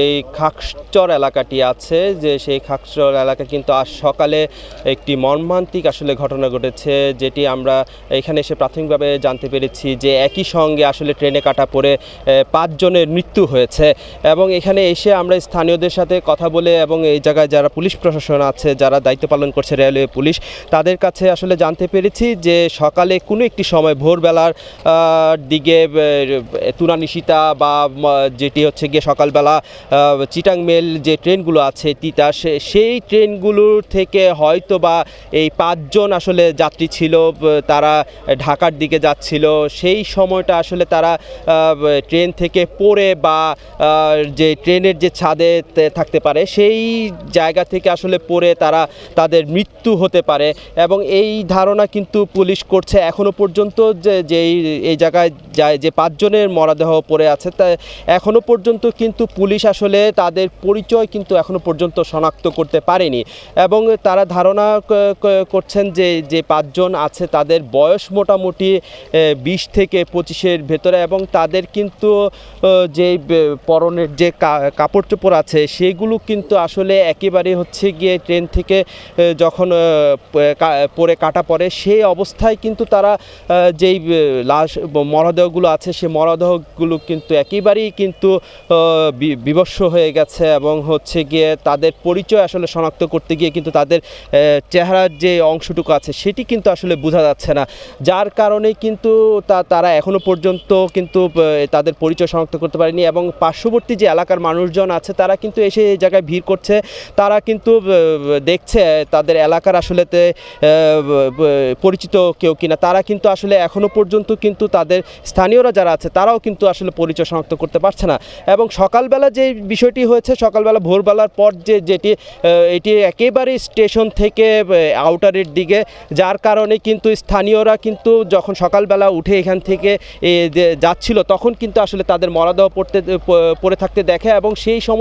এই খাকচর এলাকাটি আছে যে সেই খাকচর এলাকা কিন্তু আজ সকালে একটি মর্মান্তিক আসলে ঘটনা ঘটেছে, যেটি আমরা এখানে এসে প্রাথমিকভাবে জানতে পেরেছি যে একই সঙ্গে আসলে ট্রেনে কাটা পড়ে 5 জনের মৃত্যু হয়েছে। এবং এখানে এসে আমরা স্থানীয়দের সাথে কথা বলে এবং এই জায়গায় যারা পুলিশ প্রশাসন আছে, যারা দায়িত্ব পালন করছে রেলওয়ে পুলিশ, তাদের কাছে আসলে জানতে পেরেছি যে সকালে কোনো একটি সময় ভোরবেলার দিকে তুরা নিশিতা বা যেটি হচ্ছে গিয়ে সকালবেলা চিটাং মেল যে ট্রেনগুলো আছে তিতাস, সেই ট্রেনগুলোর থেকে হয়তো বা এই 5 জন আসলে যাত্রী ছিল, তারা ঢাকার দিকে যাচ্ছিল। সেই সময়টা আসলে তারা ট্রেন থেকে পড়ে বা যে ট্রেনের যে ছাদে থাকতে পারে সেই জায়গা থেকে আসলে পড়ে তাদের মৃত্যু হতে পারে। এবং এই ধারণা কিন্তু পুলিশ করছে এখনও পর্যন্ত যে এই জায়গায় যে 5 জনের মরদেহ পড়ে আছে, তা এখনও পর্যন্ত কিন্তু পুলিশ আসলে তাদের পরিচয় কিন্তু এখনও পর্যন্ত শনাক্ত করতে পারেনি। এবং তারা ধারণা করছেন যে 5 জন আছে তাদের বয়স মোটামুটি 20 থেকে 25-এর ভেতরে, এবং তাদের কিন্তু যে পরনের যে কাপড় চোপড় আছে সেগুলো কিন্তু আসলে একেবারে হচ্ছে গিয়ে ট্রেন থেকে যখন পরে কাটা পড়ে সেই অবস্থায় কিন্তু তারা যেই লাশ মরদেহগুলো আছে সেই মরদেহগুলো কিন্তু একেবারেই কিন্তু বিবস্ত্র হয়ে গেছে। এবং হচ্ছে গিয়ে তাদের পরিচয় আসলে শনাক্ত করতে গিয়ে কিন্তু তাদের চেহারার যে অংশটুকু আছে সেটি কিন্তু আসলে বোঝা যাচ্ছে না, যার কারণে কিন্তু তারা এখনও পর্যন্ত কিন্তু তাদের পরিচয় শনাক্ত করতে পারেনি। এবং পার্শ্ববর্তী যে এলাকার মানুষজন আছে তারা কিন্তু এসে এই জায়গায় ভিড় করছে, তারা কিন্তু দেখছে তাদের এলাকার আসলেতে পরিচিত কেউ কিনা। তারা কিন্তু আসলে এখনও পর্যন্ত কিন্তু তাদের স্থানীয়রা যারা আছে তারাও কিন্তু আসলে পরিচয় শনাক্ত করতে পারছে না। এবং সকালবেলা যে বিষয়টি হয়েছে, সকালবেলা ভোরবেলার পর এটি একেবারে স্টেশন থেকে আউটারের দিকে, যার কারণে কিন্তু স্থানীয়রা কিন্তু যখন সকালবেলা উঠে এখান থেকে যাচ্ছিল তখন কিন্তু আসলে তাদের মরদেহ পড়ে থাকতে দেখে। এবং সেই সময়